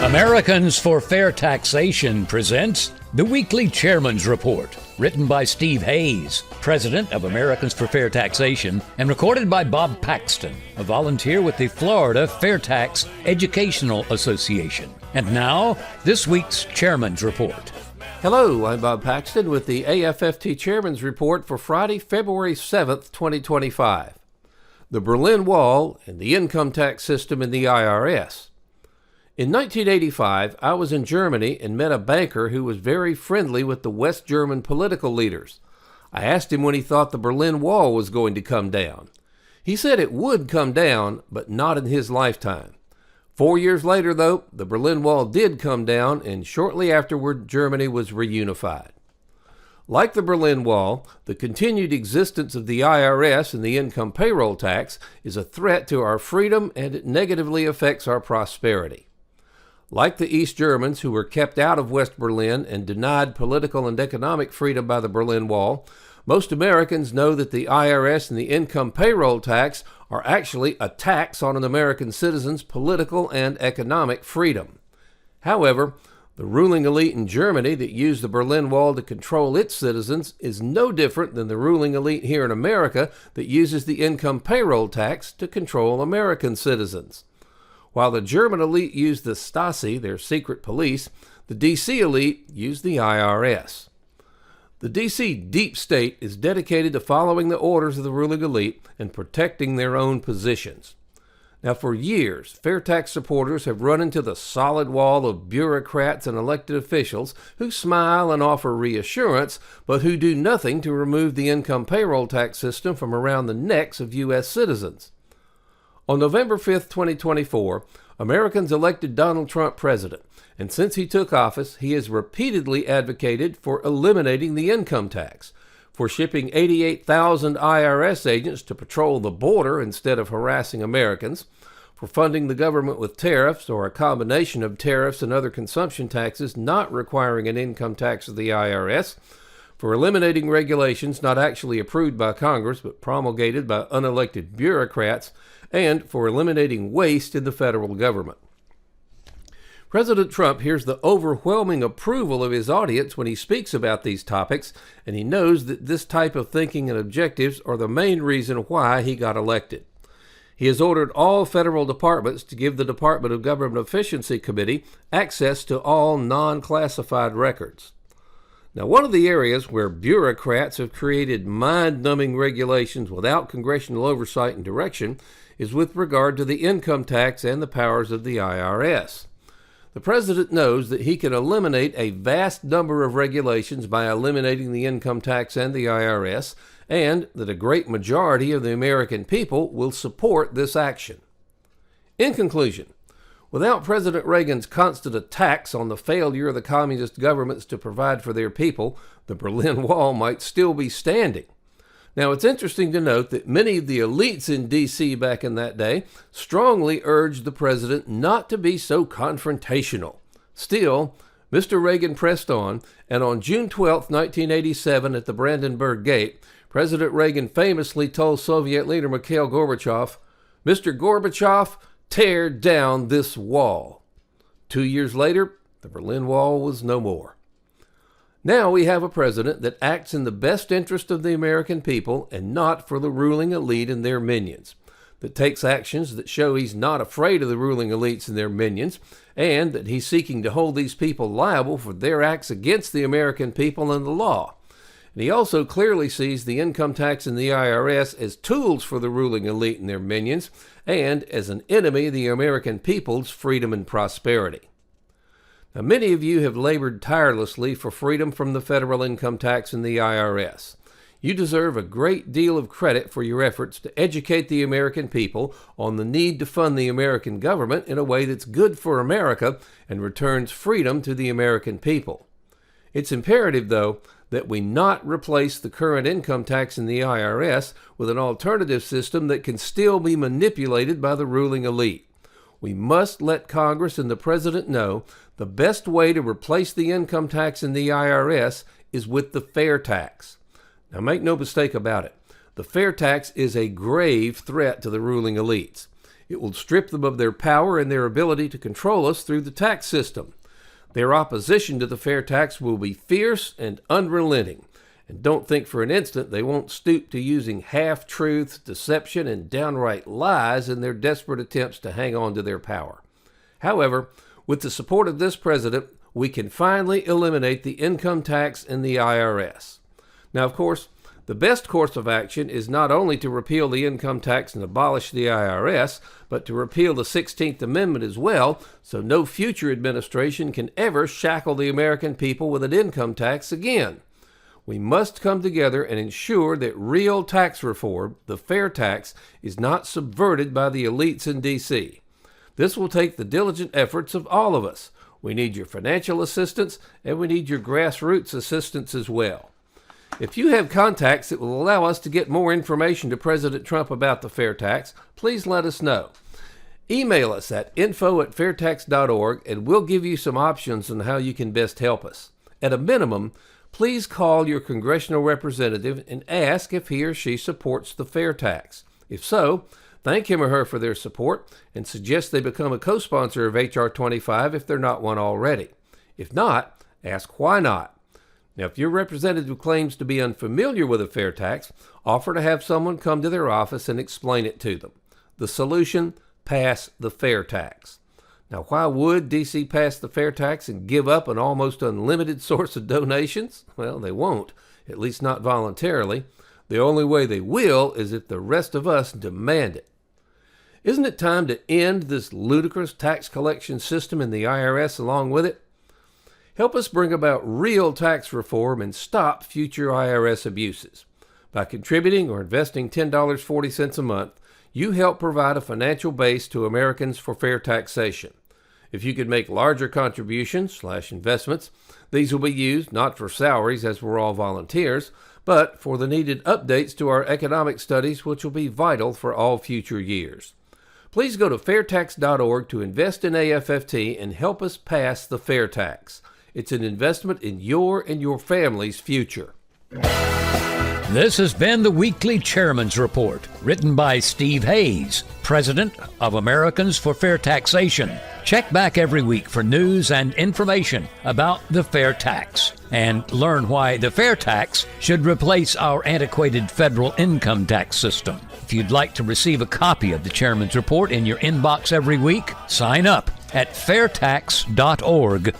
Americans for Fair Taxation presents the Weekly Chairman's Report, written by Steve Hayes, president of Americans for Fair Taxation, and recorded by Bob Paxton, a volunteer with the Florida Fair Tax Educational Association. And now, this week's Chairman's Report. Hello, I'm Bob Paxton with the AFFT Chairman's Report for Friday, February 7th, 2025. The Berlin Wall and the income tax system in the IRS. In 1985, I was in Germany and met a banker who was very friendly with the West German political leaders. I asked him when he thought the Berlin Wall was going to come down. He said it would come down, but not in his lifetime. 4 years later, though, the Berlin Wall did come down, and shortly afterward, Germany was reunified. Like the Berlin Wall, the continued existence of the IRS and the income payroll tax is a threat to our freedom, and it negatively affects our prosperity. Like the East Germans, who were kept out of West Berlin and denied political and economic freedom by the Berlin Wall, most Americans know that the IRS and the income payroll tax are actually a tax on an American citizen's political and economic freedom. However, the ruling elite in Germany that used the Berlin Wall to control its citizens is no different than the ruling elite here in America that uses the income payroll tax to control American citizens. While the German elite used the Stasi, their secret police, the DC elite used the IRS. The DC deep state is dedicated to following the orders of the ruling elite and protecting their own positions. Now, for years, fair tax supporters have run into the solid wall of bureaucrats and elected officials who smile and offer reassurance, but who do nothing to remove the income payroll tax system from around the necks of U.S. citizens. On November 5, 2024, Americans elected Donald Trump president, and since he took office, he has repeatedly advocated for eliminating the income tax, for shipping 88,000 IRS agents to patrol the border instead of harassing Americans, for funding the government with tariffs or a combination of tariffs and other consumption taxes not requiring an income tax of the IRS, for eliminating regulations not actually approved by Congress but promulgated by unelected bureaucrats, and for eliminating waste in the federal government. President Trump hears the overwhelming approval of his audience when he speaks about these topics, and he knows that this type of thinking and objectives are the main reason why he got elected. He has ordered all federal departments to give the Department of Government Efficiency Committee access to all non-classified records. Now, one of the areas where bureaucrats have created mind-numbing regulations without congressional oversight and direction is with regard to the income tax and the powers of the IRS. The president knows that he can eliminate a vast number of regulations by eliminating the income tax and the IRS, and that a great majority of the American people will support this action. In conclusion, without President Reagan's constant attacks on the failure of the communist governments to provide for their people, the Berlin Wall might still be standing. Now, it's interesting to note that many of the elites in D.C. back in that day strongly urged the president not to be so confrontational. Still, Mr. Reagan pressed on, and on June 12, 1987, at the Brandenburg Gate, President Reagan famously told Soviet leader Mikhail Gorbachev, "Mr. Gorbachev, tear down this wall." 2 years later, the Berlin Wall was no more. Now we have a president that acts in the best interest of the American people and not for the ruling elite and their minions, that takes actions that show he's not afraid of the ruling elites and their minions, and that he's seeking to hold these people liable for their acts against the American people and the law. And he also clearly sees the income tax and the IRS as tools for the ruling elite and their minions, and as an enemy of the American people's freedom and prosperity. Now, many of you have labored tirelessly for freedom from the federal income tax and the IRS. You deserve a great deal of credit for your efforts to educate the American people on the need to fund the American government in a way that's good for America and returns freedom to the American people. It's imperative, though, that we not replace the current income tax and the IRS with an alternative system that can still be manipulated by the ruling elite. We must let Congress and the President know the best way to replace the income tax and the IRS is with the fair tax. Now, make no mistake about it. The fair tax is a grave threat to the ruling elites. It will strip them of their power and their ability to control us through the tax system. Their opposition to the fair tax will be fierce and unrelenting. And don't think for an instant they won't stoop to using half-truths, deception, and downright lies in their desperate attempts to hang on to their power. However, with the support of this president, we can finally eliminate the income tax and the IRS. Now, of course, the best course of action is not only to repeal the income tax and abolish the IRS, but to repeal the 16th Amendment as well, so no future administration can ever shackle the American people with an income tax again. We must come together and ensure that real tax reform, the fair tax, is not subverted by the elites in D.C. This will take the diligent efforts of all of us. We need your financial assistance, and we need your grassroots assistance as well. If you have contacts that will allow us to get more information to President Trump about the fair tax, please let us know. Email us at info@fairtax.org, and we'll give you some options on how you can best help us. At a minimum, please call your congressional representative and ask if he or she supports the fair tax. If so, thank him or her for their support and suggest they become a co-sponsor of H.R. 25 if they're not one already. If not, ask why not. Now, if your representative claims to be unfamiliar with a fair tax, offer to have someone come to their office and explain it to them. The solution: pass the fair tax. Now, why would D.C. pass the fair tax and give up an almost unlimited source of donations? Well, they won't, at least not voluntarily. The only way they will is if the rest of us demand it. Isn't it time to end this ludicrous tax collection system and the IRS along with it? Help us bring about real tax reform and stop future IRS abuses. By contributing or investing $10.40 a month, you help provide a financial base to Americans for fair taxation. If you could make larger contributions/investments, these will be used not for salaries, as we're all volunteers, but for the needed updates to our economic studies, which will be vital for all future years. Please go to fairtax.org to invest in AFFT and help us pass the fair tax. It's an investment in your and your family's future. This has been the Weekly Chairman's Report, written by Steve Hayes, President of Americans for Fair Taxation. Check back every week for news and information about the fair tax, and learn why the fair tax should replace our antiquated federal income tax system. If you'd like to receive a copy of the Chairman's Report in your inbox every week, sign up at fairtax.org.